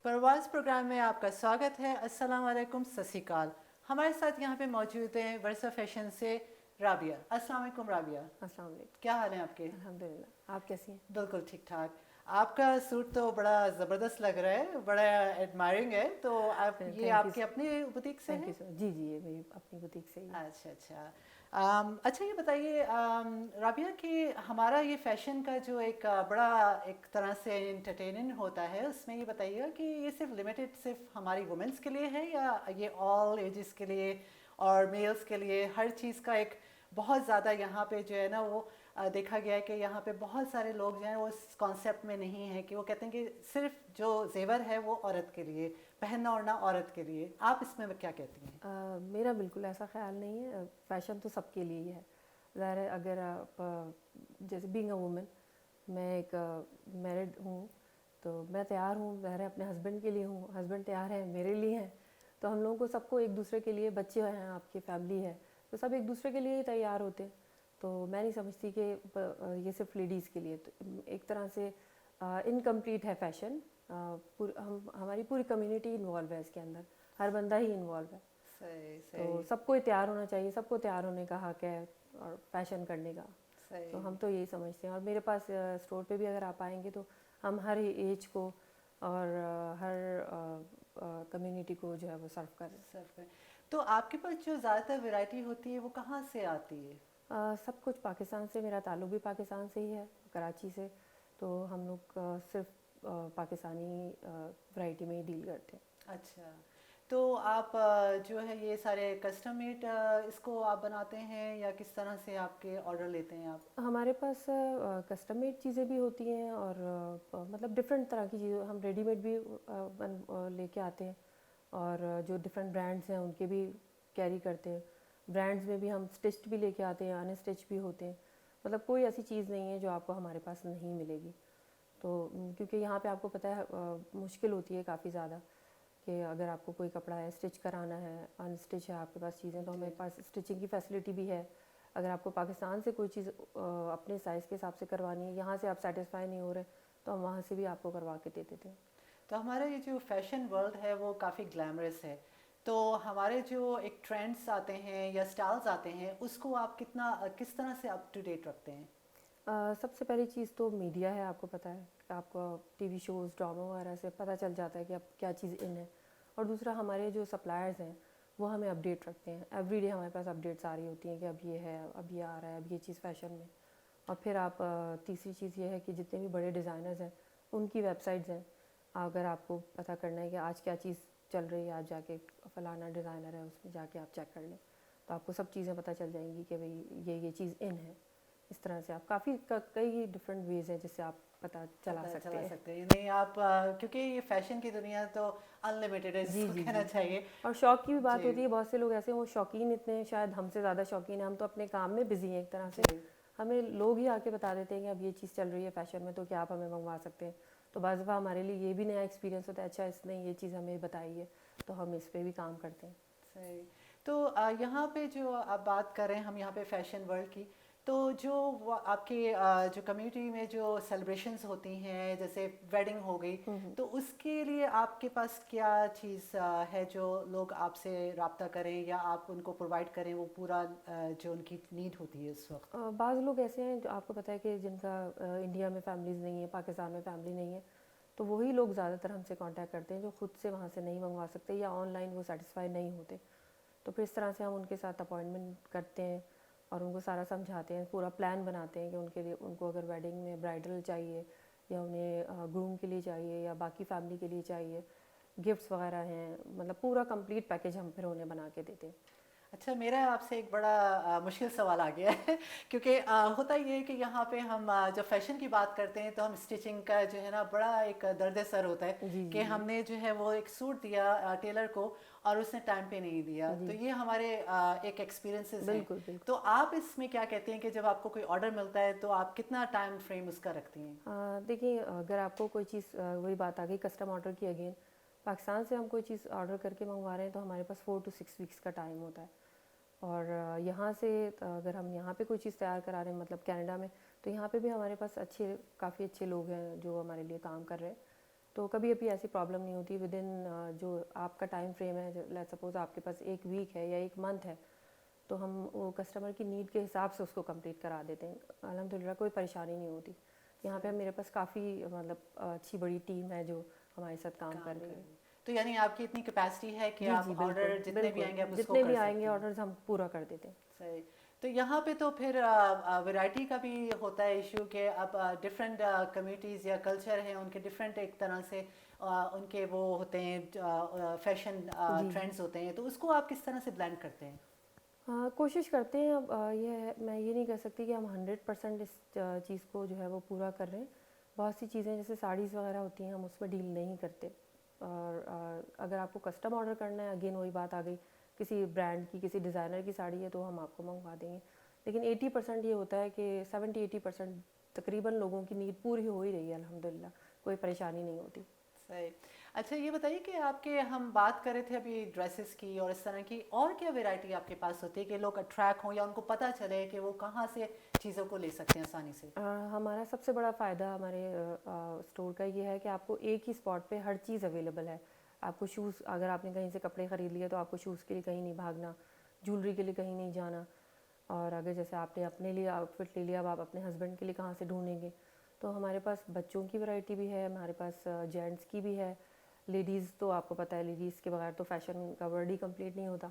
परवाज़ programme में आपका स्वागत है। अस्सलाम वालेकुम, सत श्री अकाल। हमारे साथ यहाँ पे मौजूद हैं वर्सा फैशन से राबिया। अस्सलाम वालेकुम राबिया, अस्सलाम वालेकुम। क्या हाल है आपके? अल्हम्दुलिल्लाह, आप कैसी हैं? बिल्कुल ठीक ठाक। आपका सूट तो बड़ा ज़बरदस्त लग रहा है, बड़ा एडमायरिंग है। तो आप ये थैंक यू आपके अपने बुटीक से थैंक है? You sir. जी जी, ये मेरी अपनी बुटीक से ही है। अच्छा अच्छा। अच्छा ये बताइए राबिया कि हमारा ये फैशन का जो एक बड़ा एक तरह से एंटरटेनिंग होता है, उसमें ये बताइएगा कि ये सिर्फ हमारी वुमेंस के लिए है या ये ऑल एजेस के लिए और मेल्स के लिए हर चीज़ का एक बहुत ज़्यादा यहाँ पे जो है ना वो देखा गया है कि यहाँ पे बहुत सारे लोग जो हैं वो इस कॉन्सेप्ट में नहीं है कि वो कहते हैं कि सिर्फ जो जेवर है वो औरत के लिए, पहनना ओढ़ना औरत के लिए। आप इसमें क्या कहती हैं? मेरा बिल्कुल ऐसा ख़्याल नहीं है। फ़ैशन तो सबके लिए ही है। ज़ाहिर है, अगर आप जैसे बीइंग अ वुमन, मैं एक मैरिड हूँ, तो मैं तैयार हूँ, ज़ाहिर है अपने हस्बैंड के लिए हूँ, हस्बैंड तैयार है मेरे लिए हैं। तो हम लोगों को सबको एक दूसरे के लिए, बच्चे हैं, आपकी फैमिली है, तो सब एक दूसरे के लिए ही तैयार होते हैं। तो मैं नहीं समझती कि ये सिर्फ लेडीज़ के लिए। तो एक तरह से इनकम्प्लीट है फ़ैशन। हम हमारी पूरी कम्युनिटी इन्वॉल्व है इसके अंदर, हर बंदा ही इन्वॉल्व है। सही तो सही सबको ही तैयार होना चाहिए, सबको तैयार होने का हक है और फैशन करने का। तो सही। हम तो यही समझते हैं। और मेरे पास स्टोर पे भी अगर आप आएंगे तो हम हर एज को और हर कम्युनिटी को जो है वो सर्व कर रहे हैं। सब है। तो आपके पास जो ज़्यादातर वैरायटी होती है वो कहाँ से आती है? सब कुछ पाकिस्तान से, मेरा ताल्लुक भी पाकिस्तान से ही है, कराची से। तो हम लोग सिर्फ पाकिस्तानी वैरायटी में ही डील करते हैं। अच्छा। तो आप जो है ये सारे कस्टम मेड इसको आप बनाते हैं या किस तरह से आपके ऑर्डर लेते हैं आप? हमारे पास कस्टम मेड चीज़ें भी होती हैं और मतलब डिफरेंट तरह की चीज़ें हम रेडीमेड भी लेके आते हैं। और जो डिफरेंट ब्रांड्स हैं उनके भी कैरी करते हैं। ब्रांड्स में भी हम स्टिच्ड भी लेके आते हैं, अनस्टिच भी होते हैं। मतलब कोई ऐसी चीज़ नहीं है जो आपको हमारे पास नहीं मिलेगी। तो क्योंकि यहाँ पे आपको पता है मुश्किल होती है काफ़ी ज़्यादा कि अगर आपको कोई कपड़ा है स्टिच कराना है, अनस्टिच है आपके पास चीज़ें, तो जी। हमारे पास स्टिचिंग की फैसिलिटी भी है। अगर आपको पाकिस्तान से कोई चीज़ अपने साइज़ के हिसाब से करवानी है, यहाँ से आप सेटिस्फाई नहीं हो रहे, तो हम वहाँ से भी आपको करवा के दे देते हैं। तो हमारा ये जो फैशन वर्ल्ड है वो काफ़ी ग्लैमरस है। तो हमारे जो एक ट्रेंड्स आते हैं या स्टाइल्स आते हैं उसको आप कितना किस तरह से अप टू डेट रखते हैं? सबसे पहली चीज़ तो मीडिया है, आपको पता है, आपको टीवी शोज़, ड्रामा वगैरह से पता चल जाता है कि अब क्या चीज़ इन है। और दूसरा, हमारे जो सप्लायर्स हैं वो हमें अपडेट रखते हैं। एवरी डे हमारे पास अपडेट्स आ रही होती हैं कि अब ये है, अब ये आ रहा है, अब ये चीज़ फ़ैशन में। और फिर आप तीसरी चीज़ ये है कि जितने भी बड़े डिज़ाइनर्स हैं उनकी वेबसाइट्स हैं। अगर आपको पता करना है कि आज क्या चीज़ चल रही है, आज जाके फ़लाना डिज़ाइनर है उसमें जाके आप चेक कर लें, तो आपको सब चीज़ें पता चल जाएंगी कि भाई ये चीज़ इन है। इस तरह से आप काफ़ी कई डिफरेंट वेज़ हैं जिससे आप पता चला पता सकते चला हैं। सकते हैं नहीं आप क्योंकि ये फैशन की दुनिया तो अनलिमिटेड है जी जिसको जी कहना जी। चाहिए। और शौक की भी बात जी होती है, बहुत से लोग ऐसे हैं वो शौकीन इतने हैं, शायद हमसे ज़्यादा शौकीन है। हम तो अपने काम में बिज़ी हैं एक तरह से। जी। हमें लोग ही आके बता देते हैं कि अब ये चीज़ चल रही है फ़ैशन में, तो क्या आप हमें मंगवा सकते हैं। तो बाज़ दफ़ा हमारे लिए ये भी नया एक्सपीरियंस होता है, अच्छा इसने ये चीज़ हमें बताई है, तो हम इस पर भी काम करते हैं। सही। तो यहाँ पे जो आप बात कर रहे हैं हम यहाँ पे फैशन वर्ल्ड की, तो जो वो आपके जो कम्युनिटी में जो सेलिब्रेशंस होती हैं जैसे वेडिंग हो गई, तो उसके लिए आपके पास क्या चीज़ है जो लोग आपसे रब्ता करें या आप उनको प्रोवाइड करें वो पूरा जो उनकी नीड होती है उस वक्त? बाज़ लोग ऐसे हैं जो आपको पता है कि जिनका इंडिया में फैमिलीज़ नहीं है, पाकिस्तान में फैमिली नहीं है, तो वही लोग ज़्यादातर हमसे कांटेक्ट करते हैं जो खुद से वहाँ से नहीं मंगवा सकते या ऑनलाइन वो सेटिस्फाई नहीं होते। तो फिर इस तरह से हम उनके साथ अपॉइंटमेंट करते हैं और उनको सारा समझाते हैं, पूरा प्लान बनाते हैं कि उनके लिए, उनको अगर वेडिंग में ब्राइडल चाहिए या उन्हें ग्रूम के लिए चाहिए या बाकी फैमिली के लिए चाहिए, गिफ्ट्स वगैरह हैं, मतलब पूरा कंप्लीट पैकेज हम फिर उन्हें बना के देते हैं। अच्छा मेरा आपसे एक बड़ा मुश्किल सवाल आ गया है क्योंकि होता ये है कि यहाँ पे हम जब फैशन की बात करते हैं तो हम स्टिचिंग का जो है ना बड़ा एक दर्द सर होता है जी कि जी जी हमने जो है वो एक सूट दिया टेलर को और उसने टाइम पे नहीं दिया। तो जी। ये हमारे एक एक्सपीरियंसेस हैं। बिल्कुल बिल्कुल। तो आप इसमें क्या कहते हैं कि जब आपको कोई ऑर्डर मिलता है तो आप कितना टाइम फ्रेम उसका रखती हैं? देखिए, अगर आपको कोई चीज़, वही बात आ गई कस्टम ऑर्डर की अगेन, पाकिस्तान से हम कोई चीज़ ऑर्डर करके मंगवा रहे हैं तो हमारे पास 4 to 6 वीक्स का टाइम होता है। और यहाँ से अगर हम यहाँ पे कोई चीज़ तैयार करा रहे हैं, मतलब कनाडा में, तो यहाँ पे भी हमारे पास काफ़ी अच्छे लोग हैं जो हमारे लिए काम कर रहे हैं। तो कभी कभी ऐसी प्रॉब्लम नहीं होती विद इन जो आपका टाइम फ्रेम है, लेट्स सपोज आपके पास एक वीक है या एक मंथ है, तो हम वो कस्टमर की नीड के हिसाब से उसको कंप्लीट करा देते हैं। अल्हम्दुलिल्लाह कोई परेशानी नहीं होती। यहाँ पे मेरे पास काफ़ी मतलब अच्छी बड़ी टीम है जो हमारे साथ काम कर रही है। तो यानी आपकी इतनी कैपेसिटी है कि जी आप जी बिल्कुल ऑर्डर जितने भी आएंगे आप बिल्कुल, उसको जितने कर भी सकते आएंगे हैं। ऑर्डर्स हम पूरा कर देते हैं। सही। तो यहाँ पे तो फिर वैरायटी का भी होता है इशू कि अब डिफरेंट कम्युनिटीज़ या कल्चर हैं उनके डिफरेंट एक तरह से उनके वो होते हैं फैशन जी ट्रेंड्स होते हैं, तो उसको आप किस तरह से ब्लेंड करते हैं? हाँ, कोशिश करते हैं। अब मैं ये नहीं कह सकती कि हम 100% इस चीज़ को जो है वो पूरा कर रहे हैं। बहुत सी चीज़ें जैसे साड़ीज़ वगैरह होती हैं हम उसमें डील नहीं करते। और अगर आपको कस्टम ऑर्डर करना है, अगेन वही बात आ गई, किसी ब्रांड की किसी डिज़ाइनर की साड़ी है तो हम आपको मंगवा देंगे। लेकिन 80% ये होता है कि 70-80% तकरीबन लोगों की नीड पूरी हो ही रही है अल्हम्दुलिल्लाह, कोई परेशानी नहीं होती। सही। अच्छा ये बताइए कि आपके हम बात कर रहे थे अभी ड्रेसेस की और इस तरह की, और क्या वैरायटी आपके पास होती है कि लोग अट्रैक्ट हों या उनको पता चले कि वो कहाँ से चीज़ों को ले सकते हैं आसानी से? हमारा सबसे बड़ा फ़ायदा हमारे स्टोर का ये है कि आपको एक ही स्पॉट पे हर चीज़ अवेलेबल है। आपको शूज़, अगर आपने कहीं से कपड़े ख़रीद लिए तो आपको शूज़ के लिए कहीं नहीं भागना, ज्वेलरी के लिए कहीं नहीं जाना। और अगर जैसे आपने अपने लिए आउटफिट ले लिया, अब आप अपने हस्बैंड के लिए कहाँ से ढूंढेंगे। तो हमारे पास बच्चों की वैरायटी भी है, हमारे पास जेंट्स की भी है। लेडीज़ तो आपको पता है, लेडीज़ के बगैर तो फैशन का वर्ड ही कंप्लीट नहीं होता।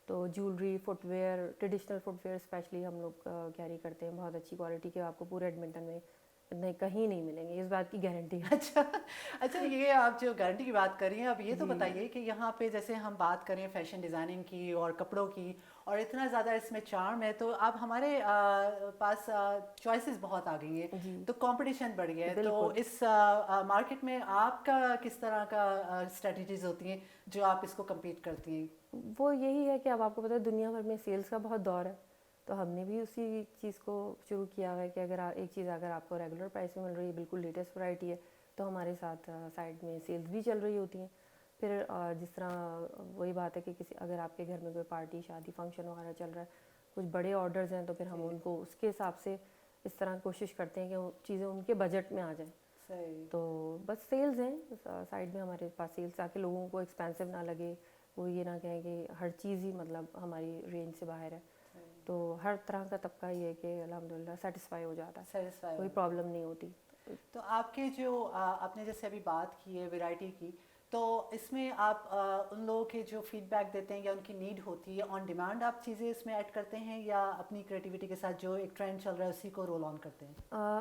तो jewellery, footwear, traditional footwear specially हम लोग कैरी करते हैं, बहुत अच्छी क्वालिटी के। आपको पूरे एडमिंटन में नहीं, कहीं नहीं मिलेंगे, इस बात की गारंटी है। अच्छा। अच्छा ये आप जो गारंटी की बात कर रही हैं, अब ये तो जी बताइए कि यहाँ पे जैसे हम बात करें फैशन डिज़ाइनिंग की और कपड़ों की, और इतना ज़्यादा इसमें चार्म है, तो अब हमारे पास चॉइसेस बहुत आ गई हैं, जी तो कंपटीशन बढ़ गया है, तो बिल्कुल। इस मार्केट में आपका किस तरह का स्ट्रेटजीज होती हैं जो आप इसको कम्पीट करती हैं? वो यही है कि अब आपको पता है दुनिया भर में सेल्स का बहुत दौर है, तो हमने भी उसी चीज़ को शुरू किया है कि अगर एक चीज़ अगर आपको रेगुलर प्राइस में मिल रही है, बिल्कुल लेटेस्ट वैरायटी है, तो हमारे साथ साइड में सेल्स भी चल रही होती हैं। फिर जिस तरह वही बात है कि किसी अगर आपके घर में कोई पार्टी शादी फंक्शन वगैरह चल रहा है, कुछ बड़े ऑर्डर्स हैं, तो फिर हम जी। उनको उसके हिसाब से इस तरह कोशिश करते हैं कि वो चीज़ें उनके बजट में आ जाएं। सही। तो बस सेल्स हैं साइड में, हमारे पास सेल्स ताकि लोगों को एक्सपेंसिव ना लगे, वो ये ना कहें कि हर चीज़ ही मतलब हमारी रेंज से बाहर है। तो हर तरह का तबका ये है कि अल्हम्दुलिल्लाह सेटिस्फाई हो जाता है, सेटिस्फाई कोई होता है। प्रॉब्लम नहीं होती। तो आपके जो आपने जैसे अभी बात की है वैरायटी की, तो इसमें आप उन लोगों के जो फीडबैक देते हैं या उनकी नीड होती है ऑन डिमांड, आप चीज़ें इसमें ऐड करते हैं या अपनी क्रिएटिविटी के साथ जो एक ट्रेंड चल रहा है उसी को रोल ऑन करते हैं?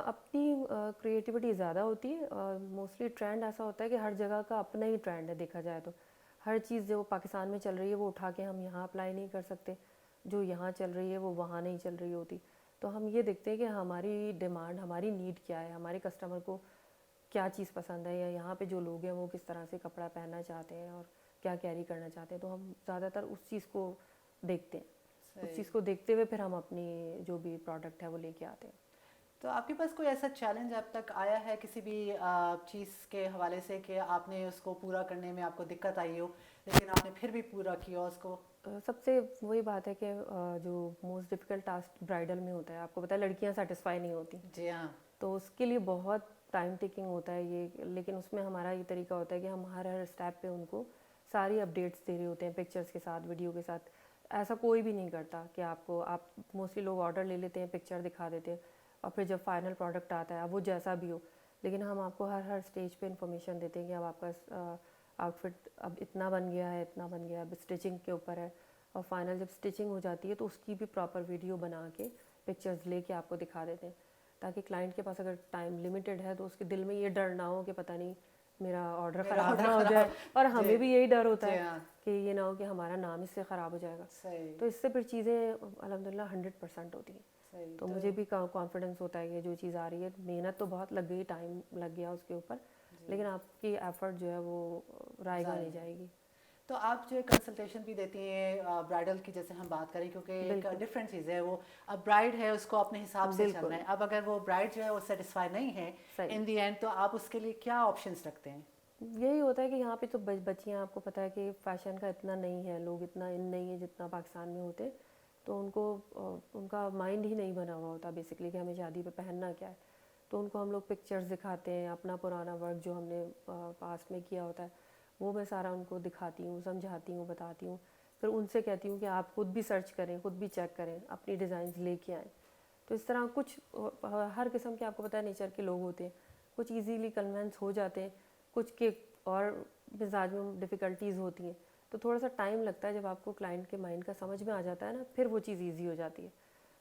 अपनी क्रिएटिविटी ज़्यादा होती है, और मोस्टली ट्रेंड ऐसा होता है कि हर जगह का अपना ही ट्रेंड है, देखा जाए तो हर चीज़ जो पाकिस्तान में चल रही है वो उठा के हम यहाँ अप्लाई नहीं कर सकते, जो यहाँ चल रही है वो वहाँ नहीं चल रही होती। तो हम ये देखते हैं कि हमारी डिमांड, हमारी नीड क्या है, हमारे कस्टमर को क्या चीज़ पसंद है, या यहाँ पे जो लोग हैं वो किस तरह से कपड़ा पहनना चाहते हैं और क्या कैरी करना चाहते हैं। तो हम ज़्यादातर उस चीज़ को देखते हैं, उस सही। चीज़ को देखते हुए फिर हम अपनी जो भी प्रोडक्ट है वो लेके आते हैं। तो आपके पास कोई ऐसा चैलेंज अब तक आया है किसी भी चीज़ के हवाले से कि आपने उसको पूरा करने में आपको दिक्कत आई हो, लेकिन आपने फिर भी पूरा किया उसको? सबसे वही बात है कि जो मोस्ट डिफ़िकल्ट टास्क ब्राइडल में होता है, आपको पता है लड़कियां सेटिस्फाई नहीं होती, जी हाँ। तो उसके लिए बहुत टाइम टेकिंग होता है ये। लेकिन उसमें हमारा ये तरीका होता है कि हम हर हर स्टेप पे उनको सारी अपडेट्स दे रहे होते हैं, पिक्चर्स के साथ, वीडियो के साथ। ऐसा कोई भी नहीं करता कि आपको, आप मोस्टली लोग ऑर्डर ले लेते हैं, पिक्चर दिखा देते हैं, और फिर जब फाइनल प्रोडक्ट आता है अब वो जैसा भी हो, लेकिन हम आपको हर हर स्टेज पे इंफॉर्मेशन देते हैं कि अब आपका आउटफिट अब इतना बन गया है, इतना बन गया है, अब स्टिचिंग के ऊपर है। और फाइनल जब स्टिचिंग हो जाती है तो उसकी भी प्रॉपर वीडियो बना के पिक्चर्स लेके आपको दिखा देते हैं, ताकि क्लाइंट के पास अगर टाइम लिमिटेड है तो उसके दिल में ये डर ना हो कि पता नहीं मेरा ऑर्डर मेरा ख़राब ऑर्डर ना हो खराब। जाए। और जी। हमें भी यही डर होता जी है हाँ। कि ये ना हो कि हमारा नाम इससे ख़राब हो जाएगा। सही। तो इससे फिर चीज़ें अल्हम्दुलिल्लाह 100% होती हैं। सही। तो तो मुझे भी कॉन्फिडेंस होता है कि जो चीज़ आ रही है, मेहनत तो बहुत लग गई, टाइम लग गया उसके ऊपर, लेकिन आपकी एफर्ट जो है वो रायगा नहीं जाएगा। जाएगी। तो आप जो कंसल्टेशन भी देती हैं ब्राइडल की, जैसे हम बात करें, क्योंकि एक बिल्कुल डिफरेंट चीज़ है वो, अब ब्राइड है उसको अपने हिसाब से चलना बिल्कुल है, अब अगर वो ब्राइड जो है वो सेटिस्फाई नहीं है सही। इन दी एंड, तो आप उसके लिए क्या ऑप्शंस रखते हैं? यही होता है कि यहाँ पे तो बच्चियाँ, आपको पता है कि फ़ैशन का इतना नहीं है, लोग इतना इन नहीं है जितना पाकिस्तान में होते, तो उनको उनका माइंड ही नहीं बना हुआ होता बेसिकली कि हमें शादी पे पहनना क्या है। तो उनको हम लोग पिक्चर्स दिखाते हैं, अपना पुराना वर्क जो हमने पास्ट में किया होता है वो मैं सारा उनको दिखाती हूँ, समझाती हूँ, बताती हूँ। फिर उनसे कहती हूँ कि आप खुद भी सर्च करें, खुद भी चेक करें, अपनी डिज़ाइंस लेके आएँ। तो इस तरह कुछ हर किस्म के आपको पता है नेचर के लोग होते हैं, कुछ इजीली कन्विंस हो जाते हैं, कुछ के और मिजाज में डिफ़िकल्टीज़ होती हैं। तो थोड़ा सा टाइम लगता है, जब आपको क्लाइंट के माइंड का समझ में आ जाता है ना, फिर वो चीज़ ईजी हो जाती है।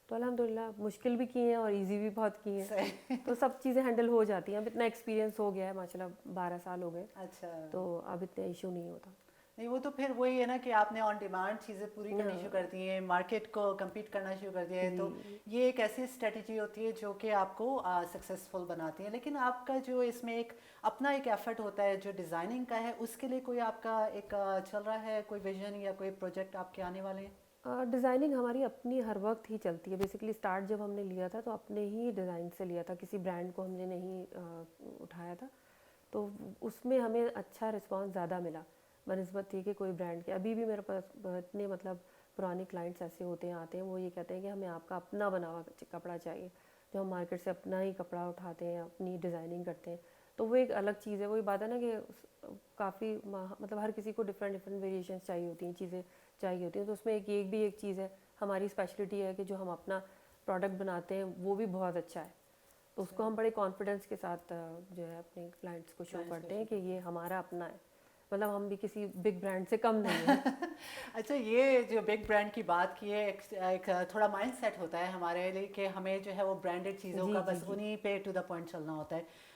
तो अल्हम्दुलिल्लाह मुश्किल भी की हैं और इजी भी बहुत की हैं, सही। तो सब चीज़ें हैंडल हो जाती हैं। अब इतना एक्सपीरियंस हो गया है माशाल्लाह, 12 साल हो गए, अच्छा, तो अब इतना इशू नहीं होता। नहीं वो तो फिर वही है ना कि आपने ऑन डिमांड चीज़ें पूरी करनी शुरू कर हाँ, दी हैं, मार्केट को कम्पीट करना शुरू कर दिया है, तो जी ये एक ऐसी स्ट्रेटजी होती है जो कि आपको सक्सेसफुल बनाती है। लेकिन आपका जो इसमें एक अपना एक एफर्ट होता है जो डिज़ाइनिंग का है, उसके लिए कोई आपका एक चल रहा है कोई विजन या कोई प्रोजेक्ट आपके आने वाले हैं? डिज़ाइनिंग हमारी अपनी हर वक्त ही चलती है। बेसिकली स्टार्ट जब हमने लिया था तो अपने ही डिज़ाइन से लिया था, किसी ब्रांड को हमने नहीं उठाया था। तो उसमें हमें अच्छा रिस्पांस ज़्यादा मिला बनिस्बत थी कि कोई ब्रांड के। अभी भी मेरे पास इतने मतलब पुराने क्लाइंट्स ऐसे होते हैं, आते हैं, वो ये कहते हैं कि हमें आपका अपना बना हुआ कपड़ा चाहिए, जो हम मार्केट से अपना ही कपड़ा उठाते हैं, अपनी डिज़ाइनिंग करते हैं। तो वो एक अलग चीज़ है। वही बात है ना कि काफ़ी मतलब हर किसी को डिफरेंट डिफरेंट वेरिएशंस चाहिए होती हैं, चीज़ें चाहिए होती हैं। तो उसमें एक भी एक चीज़ है, हमारी स्पेशलिटी है कि जो हम अपना प्रोडक्ट बनाते हैं वो भी बहुत अच्छा है। तो उसको हम बड़े कॉन्फिडेंस के साथ जो है अपने क्लाइंट्स को शो क्लाइंट्स को करते हैं शो कि करते ये हमारा अपना है। मतलब हम भी किसी बिग ब्रांड से कम नहीं है। अच्छा, ये जो बिग ब्रांड की बात की है, एक थोड़ा माइंड सेट होता है हमारे लिए कि हमें जो है वो ब्रांडेड चीज़ों जी का जी बस जी उन्हीं पे टू द पॉइंट चलना होता है।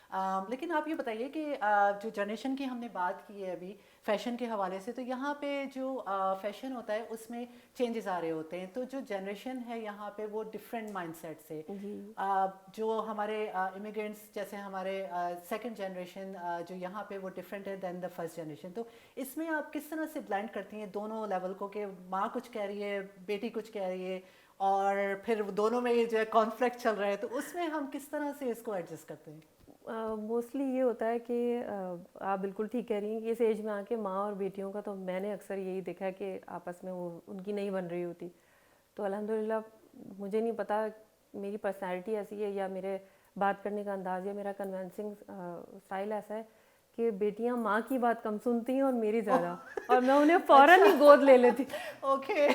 लेकिन आप ये बताइए कि जो जनरेशन की हमने बात की है अभी फैशन के हवाले से, तो यहाँ पे जो फैशन होता है उसमें चेंजेस आ रहे होते हैं, तो जो जनरेशन है यहाँ पे वो डिफरेंट माइंडसेट से जी जो हमारे इमिग्रेंट्स जैसे हमारे सेकंड जनरेशन जो यहाँ पे वो डिफरेंट है देन द फर्स्ट जनरेशन, तो इसमें आप किस तरह से ब्लेंड करती हैं दोनों लेवल को कि माँ कुछ कह रही है, बेटी कुछ कह रही है, और फिर दोनों में ये जो है कॉन्फ्लिक्ट चल रहा है, तो उसमें हम किस तरह से इसको एडजस्ट करते हैं? मोस्टली ये होता है कि आप बिल्कुल ठीक कह रही हैं कि इस एज में आके माँ और बेटियों का, तो मैंने अक्सर यही देखा है कि आपस में वो उनकी नहीं बन रही होती। तो अल्हम्दुलिल्लाह मुझे नहीं पता मेरी पर्सनैलिटी ऐसी है या मेरे बात करने का अंदाज़ या मेरा कन्विंसिंग स्टाइल ऐसा है कि बेटियां माँ की बात कम सुनती हैं और मेरी ज़्यादा, और मैं उन्हें फ़ौरन ही गोद ले लेती। Okay,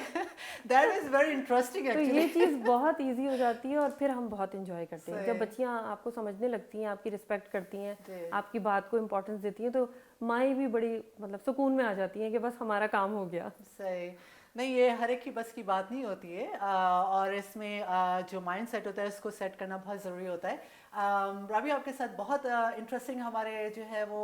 that is very interesting तो एक्चुअली। ये चीज़ बहुत इजी हो जाती है और फिर हम बहुत इंजॉय करते हैं जब सही। बच्चियाँ आपको समझने लगती हैं, आपकी रिस्पेक्ट करती हैं, जी। आपकी बात को इम्पोर्टेंस देती हैं, तो माएँ भी बड़ी मतलब सुकून में आ जाती हैं कि बस हमारा काम हो गया। सही। नहीं, ये हर एक की बस की बात नहीं होती है, और इसमें जो माइंड सेट होता है उसको सेट करना बहुत ज़रूरी होता है। राबी, आपके साथ बहुत इंटरेस्टिंग हमारे जो है वो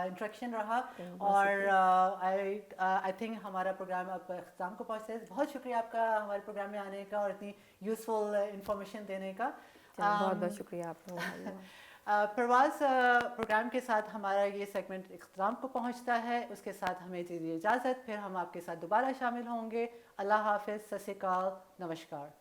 इंटरेक्शन रहा, बहुत और शुक्रिया। आई आई थिंक हमारा प्रोग्राम अब अख्ताम को पहुँचता है। बहुत शुक्रिया आपका हमारे प्रोग्राम में आने का और इतनी यूज़फुल इंफॉर्मेशन देने का। चलो बहुत बहुत शुक्रिया आपका बहुत बहुत। प्रवास प्रोग्राम के साथ हमारा ये सेगमेंट इख्तिताम को पहुंचता है, उसके साथ हमें दीजिए इजाज़त, फिर हम आपके साथ दोबारा शामिल होंगे। अल्लाह हाफ़िज़, सत श्री अकाल, नमस्कार।